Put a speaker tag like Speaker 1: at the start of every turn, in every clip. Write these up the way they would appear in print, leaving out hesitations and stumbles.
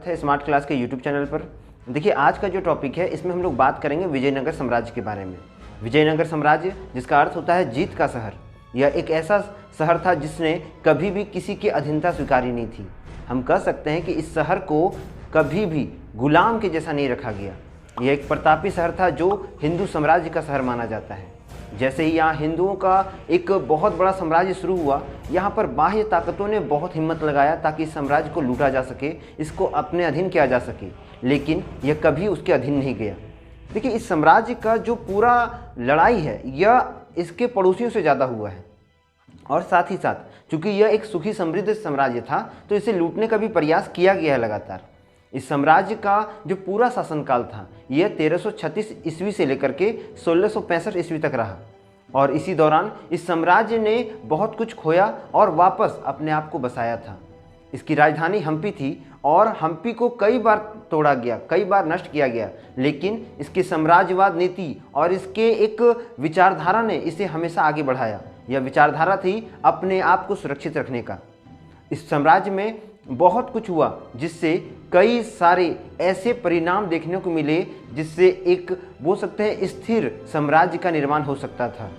Speaker 1: स्वागत है smart class के यूट्यूब चैनल पर। देखिए, आज का जो टॉपिक है इसमें हम लोग बात करेंगे विजयनगर साम्राज्य के बारे में। विजयनगर साम्राज्य, जिसका अर्थ होता है जीत का शहर, यह एक ऐसा शहर था जिसने कभी भी किसी की अधीनता स्वीकारी नहीं थी। हम कह सकते हैं कि इस शहर को कभी भी गुलाम के जैसा नहीं रखा गया। यह एक प्रतापी शहर था जो हिंदू साम्राज्य का शहर माना जाता है। जैसे ही यहाँ हिंदुओं का एक बहुत बड़ा साम्राज्य शुरू हुआ, यहाँ पर बाह्य ताकतों ने बहुत हिम्मत लगाया ताकि इस साम्राज्य को लूटा जा सके, इसको अपने अधीन किया जा सके, लेकिन यह कभी उसके अधीन नहीं गया। देखिए, इस साम्राज्य का जो पूरा लड़ाई है यह इसके पड़ोसियों से ज़्यादा हुआ है, और साथ ही साथ चूँकि यह एक सुखी समृद्ध साम्राज्य था तो इसे लूटने का भी प्रयास किया गया है लगातार। इस साम्राज्य का जो पूरा शासनकाल था यह 1336 ईस्वी से लेकर के 1665 ईस्वी तक रहा, और इसी दौरान इस साम्राज्य ने बहुत कुछ खोया और वापस अपने आप को बसाया था। इसकी राजधानी हम्पी थी और हम्पी को कई बार तोड़ा गया, कई बार नष्ट किया गया, लेकिन इसकी साम्राज्यवाद नीति और इसके एक विचारधारा ने इसे हमेशा आगे बढ़ाया। यह विचारधारा थी अपने आप को सुरक्षित रखने का। इस साम्राज्य में बहुत कुछ हुआ जिससे कई सारे ऐसे परिणाम देखने को मिले जिससे एक बोल सकते हैं स्थिर साम्राज्य का निर्माण हो सकता था।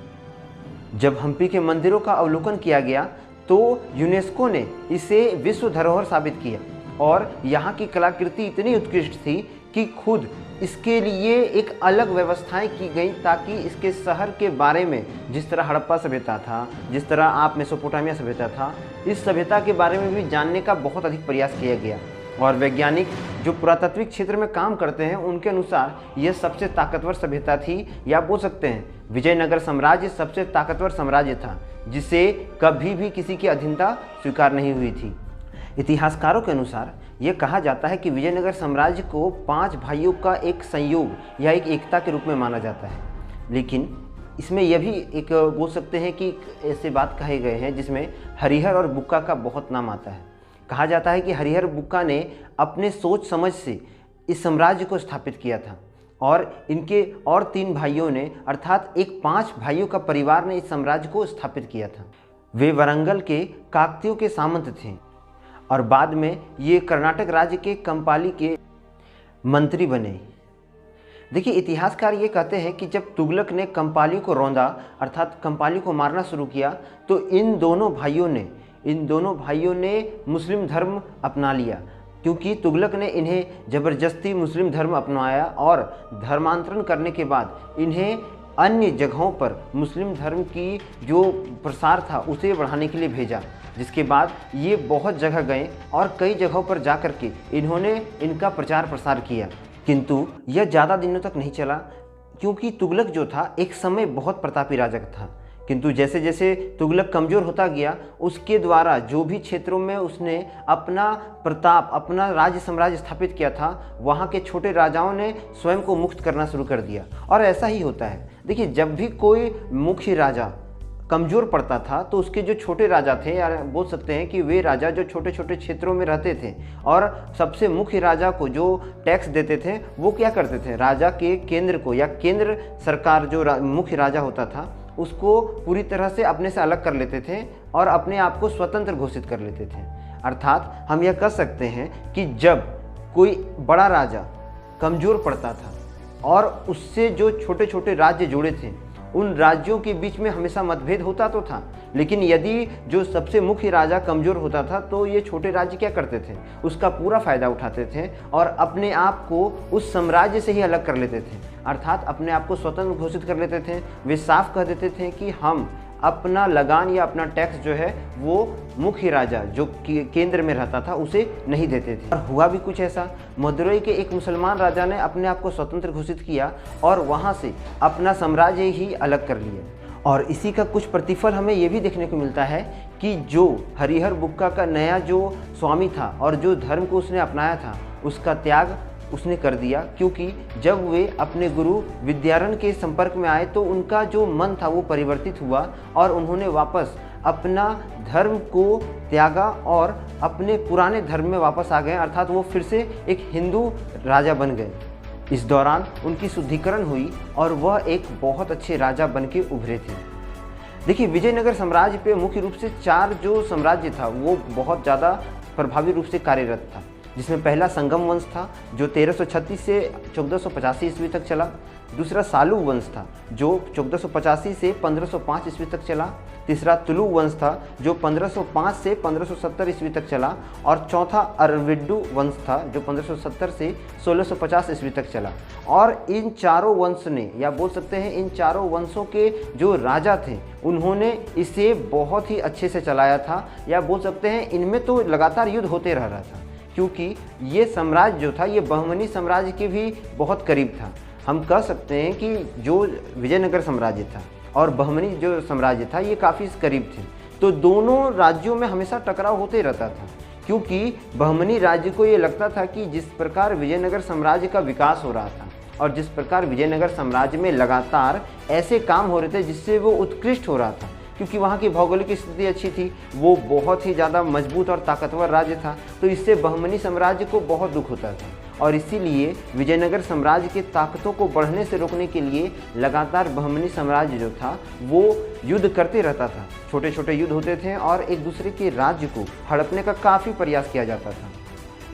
Speaker 1: जब हम्पी के मंदिरों का अवलोकन किया गया तो यूनेस्को ने इसे विश्व धरोहर साबित किया, और यहाँ की कलाकृति इतनी उत्कृष्ट थी कि खुद इसके लिए एक अलग व्यवस्थाएं की गई ताकि इसके शहर के बारे में, जिस तरह हड़प्पा सभ्यता था, जिस तरह आप मेसोपोटामिया सभ्यता था, इस सभ्यता के बारे में भी जानने का बहुत अधिक प्रयास किया गया। और वैज्ञानिक जो पुरातात्विक क्षेत्र में काम करते हैं उनके अनुसार यह सबसे ताकतवर सभ्यता थी, या बोल सकते हैं विजयनगर साम्राज्य सबसे ताकतवर साम्राज्य था जिसे कभी भी किसी की अधीनता स्वीकार नहीं हुई थी। इतिहासकारों के अनुसार यह कहा जाता है कि विजयनगर साम्राज्य को 5 भाइयों का एक संयोग या एक एकता के रूप में माना जाता है, लेकिन इसमें यह भी एक बोल सकते हैं कि ऐसे बात कहे गए हैं जिसमें हरिहर और बुक्का का बहुत नाम आता है। कहा जाता है कि हरिहर बुक्का ने अपने सोच समझ से इस साम्राज्य को स्थापित किया था, और इनके और 3 भाइयों ने, अर्थात एक 5 भाइयों का परिवार ने इस साम्राज्य को स्थापित किया था। वे वरंगल के काकतियों के सामंत थे और बाद में ये कर्नाटक राज्य के कंपाली के मंत्री बने। देखिए, इतिहासकार ये कहते हैं कि जब तुगलक ने कंपाली को रौंदा, अर्थात कंपाली को मारना शुरू किया, तो इन दोनों भाइयों ने मुस्लिम धर्म अपना लिया, क्योंकि तुगलक ने इन्हें ज़बरदस्ती मुस्लिम धर्म अपनाया और धर्मांतरण करने के बाद इन्हें अन्य जगहों पर मुस्लिम धर्म की जो प्रसार था उसे बढ़ाने के लिए भेजा, जिसके बाद ये बहुत जगह गए और कई जगहों पर जा कर के इन्होंने इनका प्रचार प्रसार किया। किंतु यह ज़्यादा दिनों तक नहीं चला, क्योंकि तुगलक जो था एक समय बहुत प्रतापी राजा था, किंतु जैसे जैसे तुगलक कमज़ोर होता गया उसके द्वारा जो भी क्षेत्रों में उसने अपना प्रताप, अपना राज्य साम्राज्य स्थापित किया था, वहाँ के छोटे राजाओं ने स्वयं को मुक्त करना शुरू कर दिया। और ऐसा ही होता है। देखिए, जब भी कोई मुख्य राजा कमज़ोर पड़ता था तो उसके जो छोटे राजा थे, या बोल सकते हैं कि वे राजा जो छोटे छोटे क्षेत्रों में रहते थे और सबसे मुख्य राजा को जो टैक्स देते थे, वो क्या करते थे, राजा के केंद्र को या केंद्र सरकार जो मुख्य राजा होता था उसको पूरी तरह से अपने से अलग कर लेते थे और अपने आप को स्वतंत्र घोषित कर लेते थे। अर्थात हम यह कह सकते हैं कि जब कोई बड़ा राजा कमज़ोर पड़ता था और उससे जो छोटे छोटे राज्य जुड़े थे, उन राज्यों के बीच में हमेशा मतभेद होता तो था, लेकिन यदि जो सबसे मुख्य राजा कमज़ोर होता था तो ये छोटे राज्य क्या करते थे, उसका पूरा फ़ायदा उठाते थे और अपने आप को उस साम्राज्य से ही अलग कर लेते थे, अर्थात अपने आप को स्वतंत्र घोषित कर लेते थे। वे साफ कह देते थे कि हम अपना लगान या अपना टैक्स जो है वो मुख्य राजा जो केंद्र में रहता था उसे नहीं देते थे। और हुआ भी कुछ ऐसा। मदुरई के एक मुसलमान राजा ने अपने आप को स्वतंत्र घोषित किया और वहाँ से अपना साम्राज्य ही अलग कर लिया। और इसी का कुछ प्रतिफल हमें ये भी देखने को मिलता है कि जो हरिहर बुक्का का नया जो स्वामी था और जो धर्म को उसने अपनाया था उसका त्याग उसने कर दिया, क्योंकि जब वे अपने गुरु विद्यारण्य के संपर्क में आए तो उनका जो मन था वो परिवर्तित हुआ और उन्होंने वापस अपना धर्म को त्यागा और अपने पुराने धर्म में वापस आ गए, अर्थात वो फिर से एक हिंदू राजा बन गए। इस दौरान उनकी शुद्धिकरण हुई और वह एक बहुत अच्छे राजा बन के उभरे थे। देखिए, विजयनगर साम्राज्य पे मुख्य रूप से 4 जो साम्राज्य था वो बहुत ज़्यादा प्रभावी रूप से कार्यरत था। जिसमें पहला संगम वंश था जो 1336 से 1485 ईस्वी तक चला। दूसरा सालू वंश था जो 1485 से 1505 ईस्वी तक चला। तीसरा तुलु वंश था जो 1505 से 1570 ईस्वी तक चला। और चौथा अरविड्डू वंश था जो 1570 से 1650 ईस्वी तक चला। और इन चारों वंश ने, या बोल सकते हैं इन चारों वंशों के जो राजा थे, उन्होंने इसे बहुत ही अच्छे से चलाया था, या बोल सकते हैं इनमें तो लगातार युद्ध होते रह रहा था, क्योंकि ये साम्राज्य जो था ये बहमनी साम्राज्य के भी बहुत करीब था। हम कह सकते हैं कि जो विजयनगर साम्राज्य था और बहमनी जो साम्राज्य था ये काफ़ी करीब थे, तो दोनों राज्यों में हमेशा टकराव होते रहता था, क्योंकि बहमनी राज्य को ये लगता था कि जिस प्रकार विजयनगर साम्राज्य का विकास हो रहा था और जिस प्रकार विजयनगर साम्राज्य में लगातार ऐसे काम हो रहे थे जिससे वो उत्कृष्ट हो रहा था, क्योंकि वहाँ की भौगोलिक स्थिति अच्छी थी, वो बहुत ही ज़्यादा मजबूत और ताकतवर राज्य था, तो इससे बहमनी साम्राज्य को बहुत दुख होता था। और इसीलिए विजयनगर साम्राज्य के ताकतों को बढ़ने से रोकने के लिए लगातार बहमनी साम्राज्य जो था वो युद्ध करते रहता था। छोटे छोटे युद्ध होते थे और एक दूसरे के राज्य को हड़पने का काफ़ी प्रयास किया जाता था।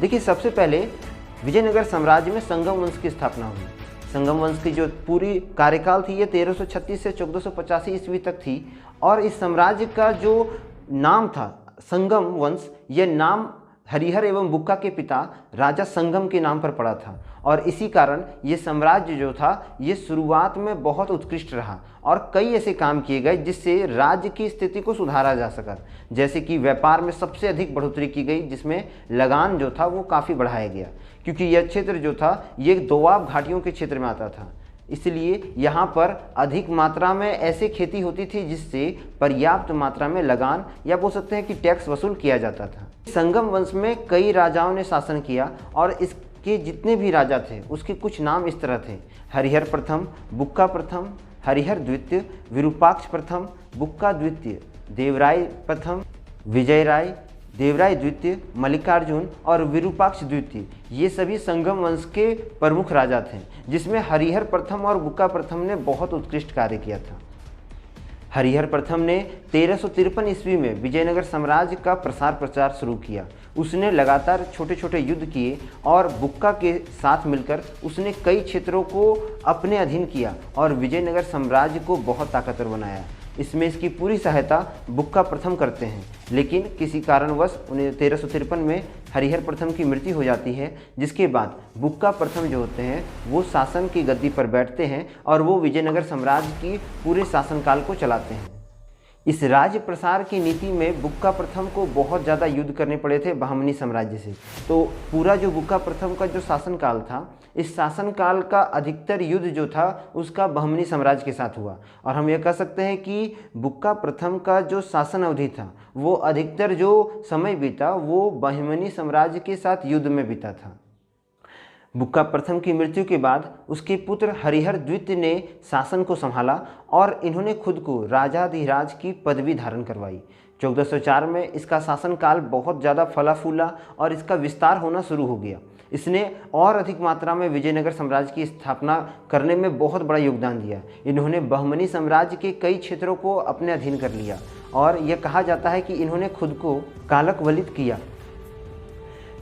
Speaker 1: देखिए, सबसे पहले विजयनगर साम्राज्य में संगम वंश की स्थापना हुई। संगम वंश की जो पूरी कार्यकाल थी ये 1336 से 1485 ईस्वी तक थी। और इस साम्राज्य का जो नाम था संगम वंश, ये नाम हरिहर एवं बुक्का के पिता राजा संगम के नाम पर पड़ा था। और इसी कारण ये साम्राज्य जो था ये शुरुआत में बहुत उत्कृष्ट रहा और कई ऐसे काम किए गए जिससे राज्य की स्थिति को सुधारा जा सका। जैसे कि व्यापार में सबसे अधिक बढ़ोतरी की गई, जिसमें लगान जो था वो काफ़ी बढ़ाया गया, क्योंकि यह क्षेत्र जो था ये दोआब घाटियों के क्षेत्र में आता था, इसलिए यहाँ पर अधिक मात्रा में ऐसे खेती होती थी जिससे पर्याप्त मात्रा में लगान, या बोल सकते हैं कि टैक्स वसूल किया जाता था। संगम वंश में कई राजाओं ने शासन किया और इसके जितने भी राजा थे उसके कुछ नाम इस तरह थे: हरिहर प्रथम, बुक्का प्रथम, हरिहर द्वितीय, विरूपाक्ष प्रथम, बुक्का द्वितीय, देवराय प्रथम, विजय राय, देवराय द्वितीय, मल्लिकार्जुन और विरूपाक्ष द्वितीय। ये सभी संगम वंश के प्रमुख राजा थे, जिसमें हरिहर प्रथम और बुक्का प्रथम ने बहुत उत्कृष्ट कार्य किया था। हरिहर प्रथम ने 1353 ईस्वी में विजयनगर साम्राज्य का प्रसार प्रचार शुरू किया। उसने लगातार छोटे छोटे युद्ध किए और बुक्का के साथ मिलकर उसने कई क्षेत्रों को अपने अधीन किया और विजयनगर साम्राज्य को बहुत ताकतवर बनाया। इसमें इसकी पूरी सहायता बुक्का प्रथम करते हैं, लेकिन किसी कारणवश 1353 में हरिहर प्रथम की मृत्यु हो जाती है, जिसके बाद बुक्का प्रथम जो होते हैं वो शासन की गद्दी पर बैठते हैं और वो विजयनगर साम्राज्य की पूरे शासनकाल को चलाते हैं। इस राज्य प्रसार की नीति में बुक्का प्रथम को बहुत ज़्यादा युद्ध करने पड़े थे बहमनी साम्राज्य से। तो पूरा जो बुक्का प्रथम का जो शासनकाल था, इस शासनकाल का अधिकतर युद्ध जो था उसका बहमनी साम्राज्य के साथ हुआ। और हम ये कह सकते हैं कि बुक्का प्रथम का जो शासन अवधि था वो अधिकतर जो समय बीता वो बहमनी साम्राज्य के साथ युद्ध में बीता था। बुक्का प्रथम की मृत्यु के बाद उसके पुत्र हरिहर द्वितीय ने शासन को संभाला और इन्होंने खुद को राजाधिराज की पदवी धारण करवाई। 1404 में इसका शासनकाल बहुत ज़्यादा फला फूला और इसका विस्तार होना शुरू हो गया। इसने और अधिक मात्रा में विजयनगर साम्राज्य की स्थापना करने में बहुत बड़ा योगदान दिया। इन्होंने बहमनी साम्राज्य के कई क्षेत्रों को अपने अधीन कर लिया और यह कहा जाता है कि इन्होंने खुद को कालक वलित किया।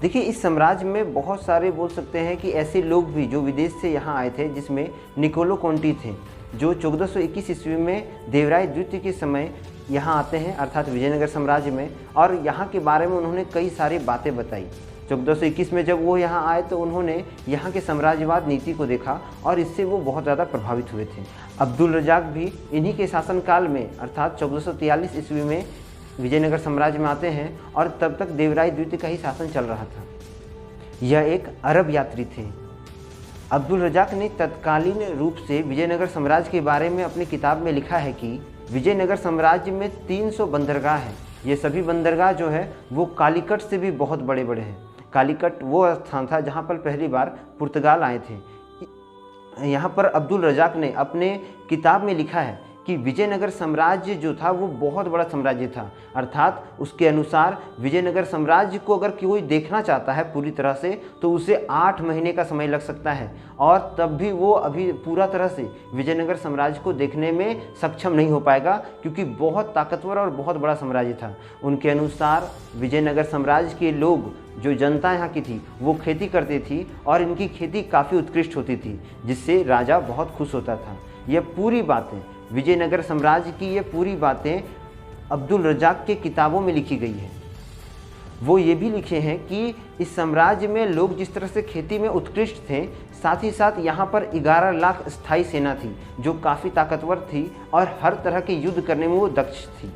Speaker 1: देखिए, इस साम्राज्य में बहुत सारे बोल सकते हैं कि ऐसे लोग भी जो विदेश से यहाँ आए थे, जिसमें निकोलो कॉन्टी थे, जो 1421 ईस्वी में देवराय द्वितीय के समय यहाँ आते हैं, अर्थात विजयनगर साम्राज्य में, और यहाँ के बारे में उन्होंने कई सारी बातें बताई। 1421 में जब वो यहाँ आए तो उन्होंने यहाँ के साम्राज्यवाद नीति को देखा और इससे वो बहुत ज़्यादा प्रभावित हुए थे। अब्दुल रज़ाक भी इन्हीं के शासनकाल में, अर्थात 1443 ईस्वी में विजयनगर साम्राज्य में आते हैं और तब तक देवराय द्वितीय का ही शासन चल रहा था। यह एक अरब यात्री थे। अब्दुल रज़ाक ने तत्कालीन रूप से विजयनगर साम्राज्य के बारे में अपनी किताब में लिखा है कि विजयनगर साम्राज्य में 300 बंदरगाह हैं। ये सभी बंदरगाह जो है वो कालीकट से भी बहुत बड़े बड़े हैं। कालीकट वो स्थान था जहाँ पर पहली बार पुर्तगाल आए थे। यहाँ पर अब्दुल रज़ाक ने अपने किताब में लिखा है कि विजयनगर साम्राज्य जो था वो बहुत बड़ा साम्राज्य था। अर्थात उसके अनुसार विजयनगर साम्राज्य को अगर कोई देखना चाहता है पूरी तरह से तो उसे 8 महीने का समय लग सकता है और तब भी वो अभी पूरा तरह से विजयनगर साम्राज्य को देखने में सक्षम नहीं हो पाएगा, क्योंकि बहुत ताकतवर और बहुत बड़ा साम्राज्य था। उनके अनुसार विजयनगर साम्राज्य के लोग जो जनता यहाँ की थी वो खेती करती थी और इनकी खेती काफ़ी उत्कृष्ट होती थी, जिससे राजा बहुत खुश होता था। यह पूरी बातें विजयनगर साम्राज्य की ये पूरी बातें अब्दुल रज़ाक के किताबों में लिखी गई है। वो ये भी लिखे हैं कि इस साम्राज्य में लोग जिस तरह से खेती में उत्कृष्ट थे, साथ ही साथ यहाँ पर 11 लाख स्थायी सेना थी जो काफ़ी ताकतवर थी और हर तरह के युद्ध करने में वो दक्ष थी।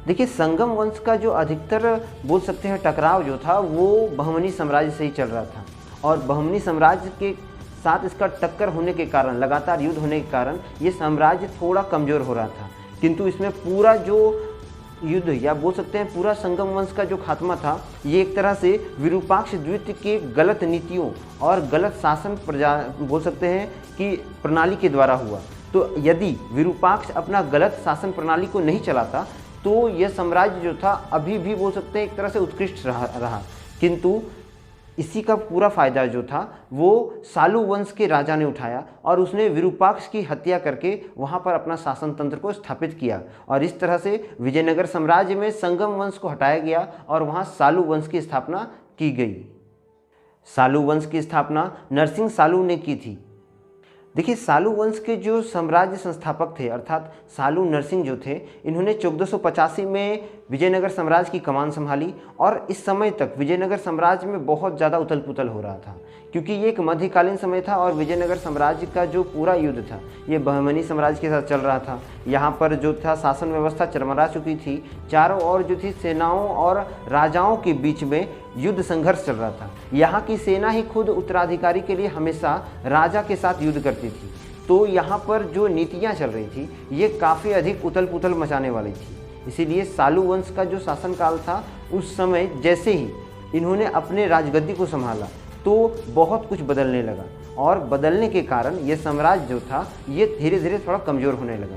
Speaker 1: देखिए, संगम वंश का जो अधिकतर बोल सकते हैं टकराव जो था वो बहमनी साम्राज्य से ही चल रहा था, और बहमनी साम्राज्य के साथ इसका टक्कर होने के कारण, लगातार युद्ध होने के कारण ये साम्राज्य थोड़ा कमज़ोर हो रहा था। किंतु इसमें पूरा जो युद्ध या बोल सकते हैं पूरा संगम वंश का जो खात्मा था, ये एक तरह से विरूपाक्ष द्वितीय के गलत नीतियों और गलत शासन बोल सकते हैं कि प्रणाली के द्वारा हुआ। तो यदि विरूपाक्ष अपना गलत शासन प्रणाली को नहीं चलाता तो यह साम्राज्य जो था अभी भी बोल सकते हैं एक तरह से उत्कृष्ट रहा। किंतु इसी का पूरा फायदा जो था वो सालू वंश के राजा ने उठाया और उसने विरूपाक्ष की हत्या करके वहाँ पर अपना शासन तंत्र को स्थापित किया, और इस तरह से विजयनगर साम्राज्य में संगम वंश को हटाया गया और वहाँ सालू वंश की स्थापना की गई। सालू वंश की स्थापना नरसिंह सालू ने की थी। देखिए, सालू वंश के जो साम्राज्य संस्थापक थे अर्थात सालू नरसिंह जो थे, इन्होंने 1485 में विजयनगर साम्राज्य की कमान संभाली, और इस समय तक विजयनगर साम्राज्य में बहुत ज़्यादा उथल पुथल हो रहा था, क्योंकि ये एक मध्यकालीन समय था और विजयनगर साम्राज्य का जो पूरा युद्ध था ये बहमनी साम्राज्य के साथ चल रहा था। यहाँ पर जो था शासन व्यवस्था चरमरा चुकी थी, चारों ओर जो थी सेनाओं और राजाओं के बीच में युद्ध संघर्ष चल रहा था। यहाँ की सेना ही खुद उत्तराधिकारी के लिए हमेशा राजा के साथ युद्ध करती थी, तो यहाँ पर जो नीतियाँ चल रही थी ये काफ़ी अधिक उथल पुथल मचाने वाली थी। इसीलिए सालू वंश का जो शासनकाल था उस समय जैसे ही इन्होंने अपने राजगद्दी को संभाला तो बहुत कुछ बदलने लगा, और बदलने के कारण ये साम्राज्य जो था ये धीरे धीरे थोड़ा कमज़ोर होने लगा।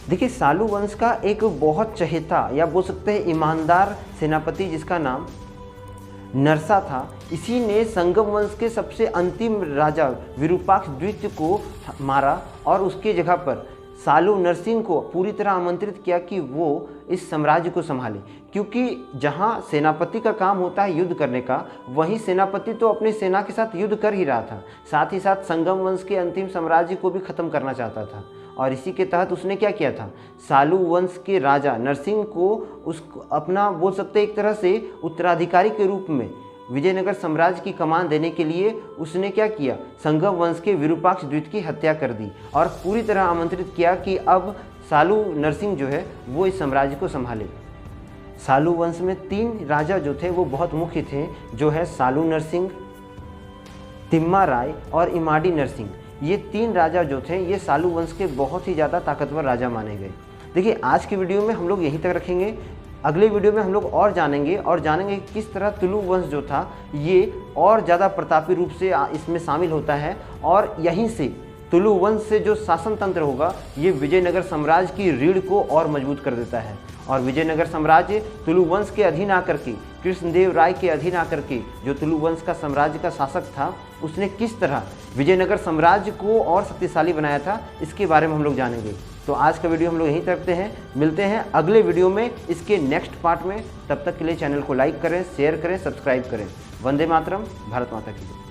Speaker 1: देखिए, सालू वंश का एक बहुत चहेता या बोल सकते हैं ईमानदार सेनापति जिसका नाम नरसा था, इसी ने संगम वंश के सबसे अंतिम राजा विरूपाक्ष द्वितीय को मारा और उसके जगह पर सालू नरसिंह को पूरी तरह आमंत्रित किया कि वो इस साम्राज्य को संभाले, क्योंकि जहाँ सेनापति का काम होता है युद्ध करने का, वहीं सेनापति तो अपनी सेना के साथ युद्ध कर ही रहा था, साथ ही साथ संगम वंश के अंतिम साम्राज्य को भी ख़त्म करना चाहता था। और इसी के तहत उसने क्या किया था, सालू वंश के राजा नरसिंह को उसको अपना बोल सकते एक तरह से उत्तराधिकारी के रूप में विजयनगर साम्राज्य की कमान देने के लिए उसने क्या किया, संगम वंश के विरूपाक्ष द्वितीय की हत्या कर दी और पूरी तरह आमंत्रित किया कि अब सालू नरसिंह जो है वो इस साम्राज्य को संभाले। सालू वंश में 3 राजा जो थे वो बहुत मुख्य थे, जो है सालू नरसिंह, तिम्मा राय और इमाडी नरसिंह। ये 3 राजा जो थे ये सालू वंश के बहुत ही ज़्यादा ताकतवर राजा माने गए। देखिए, आज की वीडियो में हम लोग यहीं तक रखेंगे। अगले वीडियो में हम लोग और जानेंगे किस तरह तुलु वंश जो था ये और ज़्यादा प्रतापी रूप से इसमें शामिल होता है, और यहीं से तुलु वंश से जो शासन तंत्र होगा ये विजयनगर साम्राज्य की रीढ़ को और मजबूत कर देता है। और विजयनगर साम्राज्य तुलु वंश के अधीन आकर के, कृष्णदेव राय के अधीन आकर के, जो तुलु वंश का साम्राज्य का शासक था, उसने किस तरह विजयनगर साम्राज्य को और शक्तिशाली बनाया था, इसके बारे में हम लोग जानेंगे। तो आज का वीडियो हम लोग यहीं रखते हैं, मिलते हैं अगले वीडियो में इसके नेक्स्ट पार्ट में। तब तक के लिए चैनल को लाइक करें, शेयर करें, सब्सक्राइब करें। वंदे मातरम, भारत माता की जय।